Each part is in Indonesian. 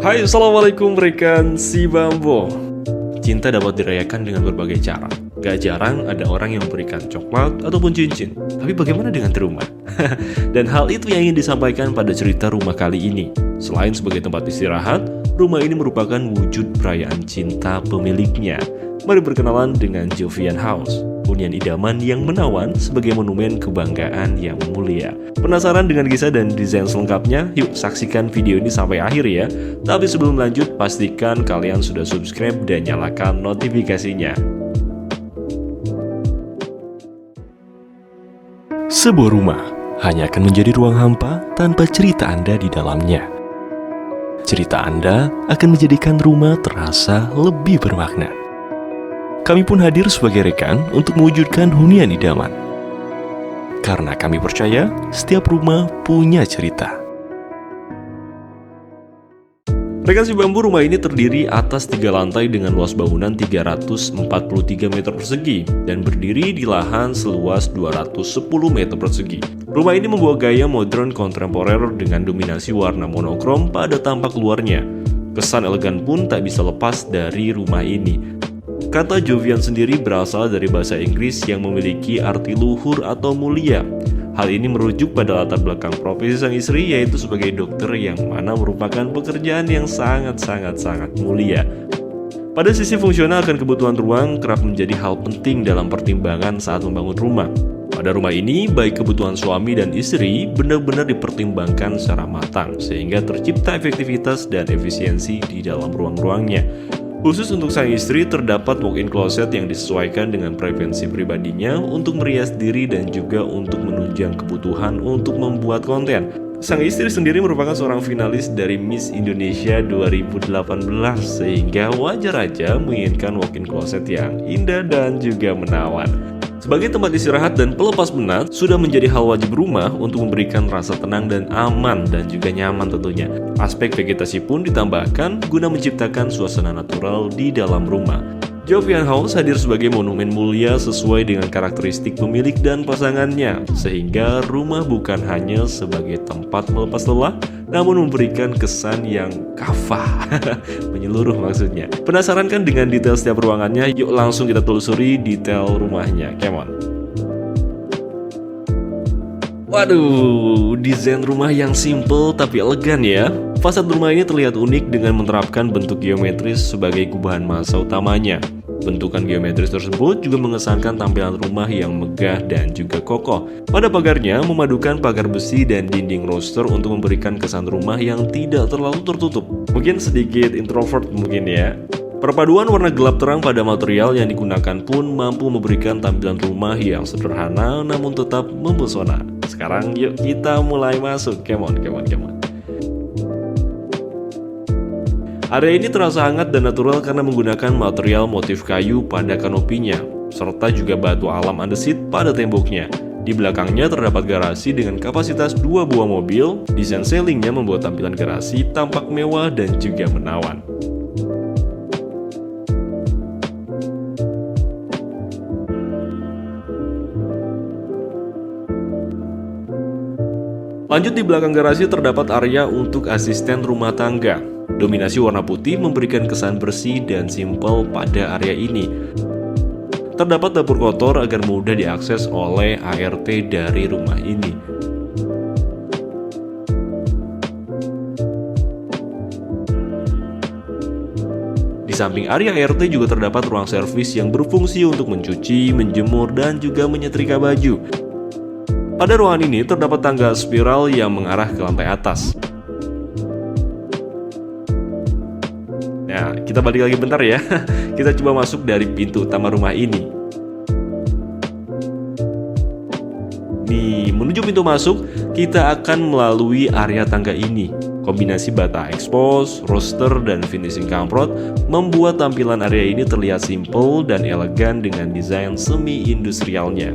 Hai, Assalamualaikum rekan si Bambo. Cinta dapat dirayakan dengan berbagai cara. Gak jarang ada orang yang memberikan coklat ataupun cincin. Tapi bagaimana dengan rumah? Dan hal itu yang ingin disampaikan pada cerita rumah kali ini. Selain sebagai tempat istirahat, rumah ini merupakan wujud perayaan cinta pemiliknya. Mari berkenalan dengan Jovian House, hunian idaman yang menawan sebagai monumen kebanggaan yang mulia. Penasaran dengan kisah dan desain selengkapnya? Yuk saksikan video ini sampai akhir ya. Tapi sebelum lanjut, pastikan kalian sudah subscribe dan nyalakan notifikasinya. Sebuah rumah hanya akan menjadi ruang hampa tanpa cerita Anda di dalamnya. Cerita Anda akan menjadikan rumah terasa lebih bermakna. Kami pun hadir sebagai rekan untuk mewujudkan hunian idaman. Karena kami percaya setiap rumah punya cerita. Rekan si Bambu, rumah ini terdiri atas 3 lantai dengan luas bangunan 343 meter persegi dan berdiri di lahan seluas 210 meter persegi. Rumah ini membawa gaya modern kontemporer dengan dominasi warna monokrom pada tampak luarnya. Kesan elegan pun tak bisa lepas dari rumah ini. Kata Jovian sendiri berasal dari bahasa Inggris yang memiliki arti luhur atau mulia. Hal ini merujuk pada latar belakang profesi sang istri, yaitu sebagai dokter, yang mana merupakan pekerjaan yang sangat mulia. Pada sisi fungsional akan kebutuhan ruang kerap menjadi hal penting dalam pertimbangan saat membangun rumah. Pada rumah ini, baik kebutuhan suami dan istri benar-benar dipertimbangkan secara matang, sehingga tercipta efektivitas dan efisiensi di dalam ruang-ruangnya. Khusus untuk sang istri, terdapat walk-in closet yang disesuaikan dengan preferensi pribadinya untuk merias diri dan juga untuk menunjang kebutuhan untuk membuat konten. Sang istri sendiri merupakan seorang finalis dari Miss Indonesia 2018, sehingga wajar aja menginginkan walk-in closet yang indah dan juga menawan. Sebagai tempat istirahat dan pelepas penat, sudah menjadi hal wajib rumah untuk memberikan rasa tenang dan aman dan juga nyaman tentunya. Aspek vegetasi pun ditambahkan guna menciptakan suasana natural di dalam rumah. Jovian House hadir sebagai monumen mulia sesuai dengan karakteristik pemilik dan pasangannya, sehingga rumah bukan hanya sebagai tempat melepas lelah, namun memberikan kesan yang kafah, menyeluruh maksudnya. Penasaran kan dengan detail setiap ruangannya? Yuk langsung kita telusuri detail rumahnya, come on. Waduh, desain rumah yang simple tapi elegan ya. Fasad rumah ini terlihat unik dengan menerapkan bentuk geometris sebagai gubahan masa utamanya. Bentukan geometris tersebut juga mengesankan tampilan rumah yang megah dan juga kokoh. Pada pagarnya, memadukan pagar besi dan dinding roster untuk memberikan kesan rumah yang tidak terlalu tertutup. Mungkin sedikit introvert mungkin ya. Perpaduan warna gelap terang pada material yang digunakan pun mampu memberikan tampilan rumah yang sederhana namun tetap mempesona. Sekarang yuk kita mulai masuk, come on. Area ini terasa hangat dan natural karena menggunakan material motif kayu pada kanopinya, serta juga batu alam andesit pada temboknya. Di belakangnya terdapat garasi dengan kapasitas 2 buah mobil. Desain ceilingnya membuat tampilan garasi tampak mewah dan juga menawan. Lanjut, di belakang garasi terdapat area untuk asisten rumah tangga. Dominasi warna putih memberikan kesan bersih dan simpel pada area ini. Terdapat dapur kotor agar mudah diakses oleh ART dari rumah ini. Di samping area ART juga terdapat ruang servis yang berfungsi untuk mencuci, menjemur, dan juga menyetrika baju. Pada ruangan ini terdapat tangga spiral yang mengarah ke lantai atas. Nah, kita balik lagi bentar ya. Kita coba masuk dari pintu utama rumah ini. Nih, menuju pintu masuk, kita akan melalui area tangga ini. Kombinasi bata expose, roster, dan finishing kamprot membuat tampilan area ini terlihat simple dan elegan dengan desain semi-industrialnya.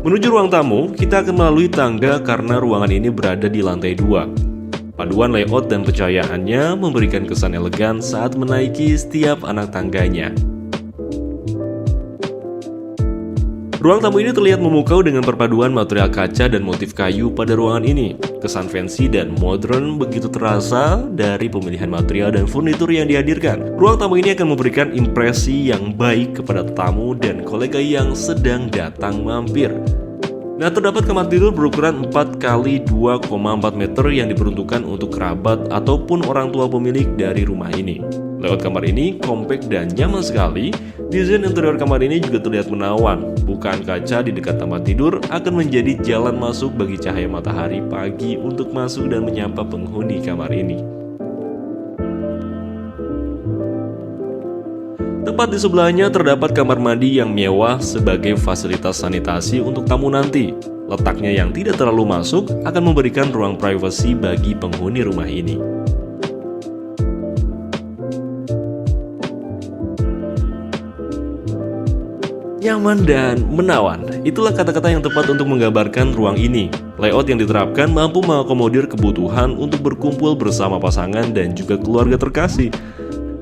Menuju ruang tamu, kita akan melalui tangga karena ruangan ini berada di lantai 2. Paduan layout dan pencahayaannya memberikan kesan elegan saat menaiki setiap anak tangganya. Ruang tamu ini terlihat memukau dengan perpaduan material kaca dan motif kayu pada ruangan ini. Kesan fancy dan modern begitu terasa dari pemilihan material dan furnitur yang dihadirkan. Ruang tamu ini akan memberikan impresi yang baik kepada tamu dan kolega yang sedang datang mampir. Nah, terdapat kamar tidur berukuran 4 x 2,4 meter yang diperuntukkan untuk kerabat ataupun orang tua pemilik dari rumah ini. Layout kamar ini kompak dan nyaman sekali. Desain interior kamar ini juga terlihat menawan. Bukaan kaca di dekat tempat tidur akan menjadi jalan masuk bagi cahaya matahari pagi untuk masuk dan menyapa penghuni kamar ini. Tepat di sebelahnya terdapat kamar mandi yang mewah sebagai fasilitas sanitasi untuk tamu nanti. Letaknya yang tidak terlalu masuk akan memberikan ruang privasi bagi penghuni rumah ini. Nyaman dan menawan, itulah kata-kata yang tepat untuk menggambarkan ruang ini. Layout yang diterapkan mampu mengakomodir kebutuhan untuk berkumpul bersama pasangan dan juga keluarga terkasih.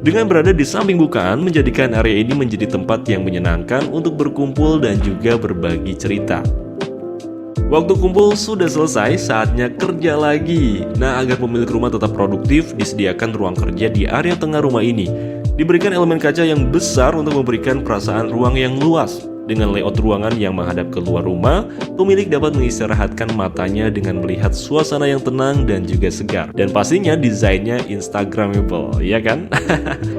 Dengan berada di samping bukaan, menjadikan area ini menjadi tempat yang menyenangkan untuk berkumpul dan juga berbagi cerita. Waktu kumpul sudah selesai, saatnya kerja lagi. Nah, agar pemilik rumah tetap produktif, disediakan ruang kerja di area tengah rumah ini. Diberikan elemen kaca yang besar untuk memberikan perasaan ruang yang luas. Dengan layout ruangan yang menghadap keluar rumah, pemilik dapat mengistirahatkan matanya dengan melihat suasana yang tenang dan juga segar. Dan pastinya desainnya Instagramable, ya kan?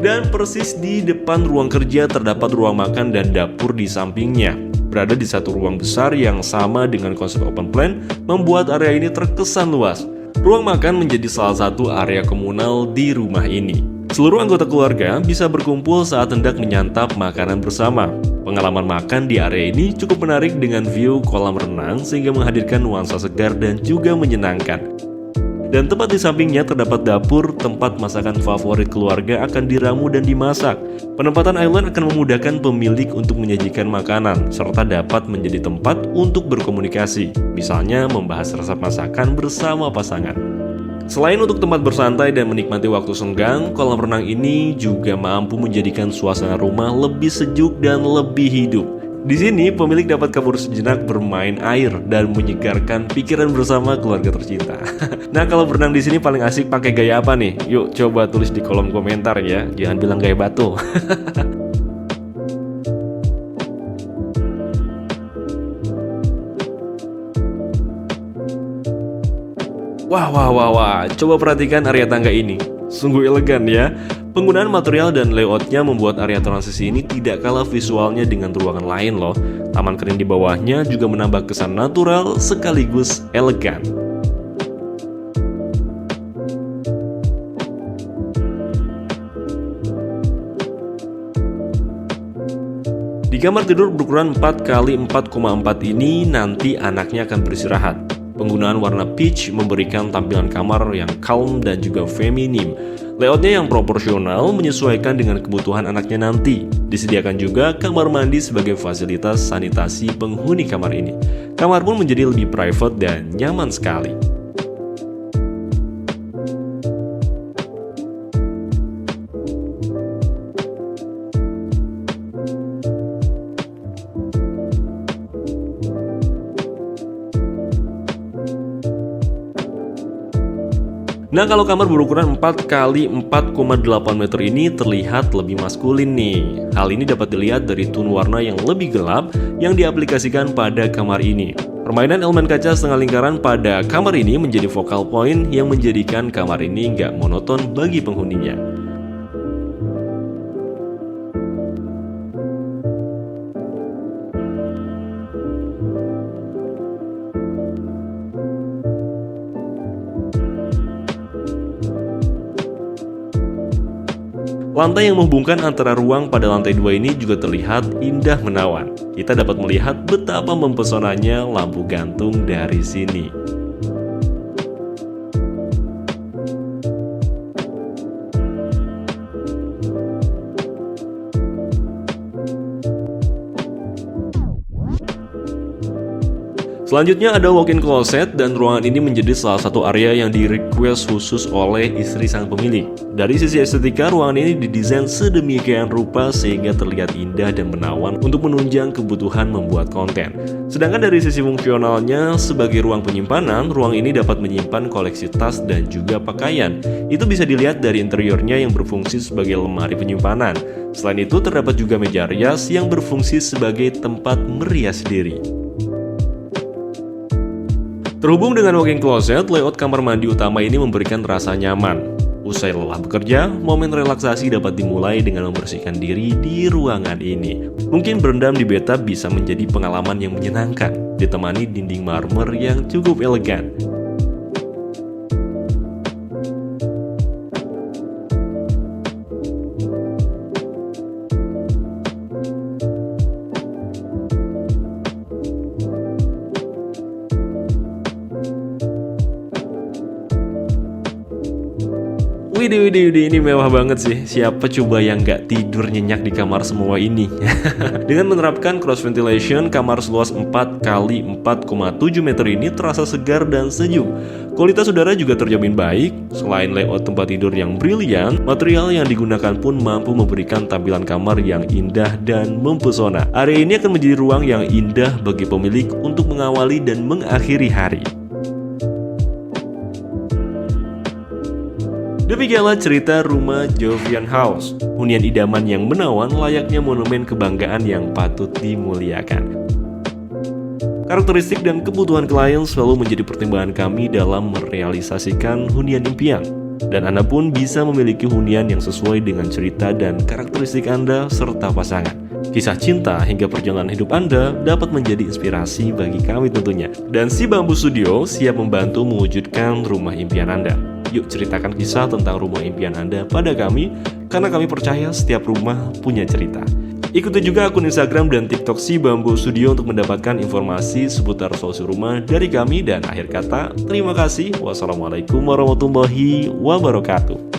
Dan persis di depan ruang kerja terdapat ruang makan dan dapur di sampingnya. Berada di satu ruang besar yang sama dengan konsep open plan, membuat area ini terkesan luas. Ruang makan menjadi salah satu area komunal di rumah ini. Seluruh anggota keluarga bisa berkumpul saat hendak menyantap makanan bersama. Pengalaman makan di area ini cukup menarik dengan view kolam renang sehingga menghadirkan nuansa segar dan juga menyenangkan. Dan tepat di sampingnya terdapat dapur, tempat masakan favorit keluarga akan diramu dan dimasak. Penempatan island akan memudahkan pemilik untuk menyajikan makanan, serta dapat menjadi tempat untuk berkomunikasi, misalnya membahas resep masakan bersama pasangan. Selain untuk tempat bersantai dan menikmati waktu senggang, kolam renang ini juga mampu menjadikan suasana rumah lebih sejuk dan lebih hidup. Di sini, pemilik dapat kabur sejenak bermain air dan menyegarkan pikiran bersama keluarga tercinta. Nah, kalau berenang di sini paling asik pakai gaya apa nih? Yuk coba tulis di kolom komentar ya, jangan bilang gaya batu. Wah, coba perhatikan area tangga ini. Sungguh elegan ya. Penggunaan material dan layoutnya membuat area transisi ini tidak kalah visualnya dengan ruangan lain loh. Taman kering di bawahnya juga menambah kesan natural sekaligus elegan. Di kamar tidur berukuran 4 x 4,4 ini nanti anaknya akan beristirahat. Penggunaan warna peach memberikan tampilan kamar yang calm dan juga feminim. Layoutnya yang proporsional menyesuaikan dengan kebutuhan anaknya nanti. Disediakan juga kamar mandi sebagai fasilitas sanitasi penghuni kamar ini. Kamar pun menjadi lebih private dan nyaman sekali. Nah, kalau kamar berukuran 4 x 4,8 meter ini terlihat lebih maskulin nih. Hal ini dapat dilihat dari tone warna yang lebih gelap yang diaplikasikan pada kamar ini. Permainan elemen kaca setengah lingkaran pada kamar ini menjadi focal point yang menjadikan kamar ini nggak monoton bagi penghuninya. Lantai yang menghubungkan antara ruang pada lantai 2 ini juga terlihat indah menawan. Kita dapat melihat betapa mempesonanya lampu gantung dari sini. Selanjutnya ada walk-in closet, dan ruangan ini menjadi salah satu area yang di-request khusus oleh istri sang pemilik. Dari sisi estetika, ruangan ini didesain sedemikian rupa sehingga terlihat indah dan menawan untuk menunjang kebutuhan membuat konten. Sedangkan dari sisi fungsionalnya, sebagai ruang penyimpanan, ruang ini dapat menyimpan koleksi tas dan juga pakaian. Itu bisa dilihat dari interiornya yang berfungsi sebagai lemari penyimpanan. Selain itu, terdapat juga meja rias yang berfungsi sebagai tempat merias diri. Terhubung dengan walk-in closet, layout kamar mandi utama ini memberikan rasa nyaman. Usai lelah bekerja, momen relaksasi dapat dimulai dengan membersihkan diri di ruangan ini. Mungkin berendam di bathtub bisa menjadi pengalaman yang menyenangkan, ditemani dinding marmer yang cukup elegan. Widih, ini mewah banget sih. Siapa coba yang nggak tidur nyenyak di kamar semua ini? Dengan menerapkan cross ventilation, kamar seluas 4 x 4,7 meter ini terasa segar dan sejuk. Kualitas udara juga terjamin baik. Selain layout tempat tidur yang brilian, material yang digunakan pun mampu memberikan tampilan kamar yang indah dan mempesona. Area ini akan menjadi ruang yang indah bagi pemilik untuk mengawali dan mengakhiri hari. Demikianlah cerita rumah Jovian House, hunian idaman yang menawan layaknya monumen kebanggaan yang patut dimuliakan. Karakteristik dan kebutuhan klien selalu menjadi pertimbangan kami dalam merealisasikan hunian impian. Dan Anda pun bisa memiliki hunian yang sesuai dengan cerita dan karakteristik Anda serta pasangan. Kisah cinta hingga perjalanan hidup Anda dapat menjadi inspirasi bagi kami tentunya. Dan Si Bambu Studio siap membantu mewujudkan rumah impian Anda. Yuk ceritakan kisah tentang rumah impian Anda pada kami, karena kami percaya setiap rumah punya cerita. Ikuti juga akun Instagram dan TikTok Si Bambu Studio untuk mendapatkan informasi seputar solusi rumah dari kami. Dan akhir kata, terima kasih. Wassalamualaikum warahmatullahi wabarakatuh.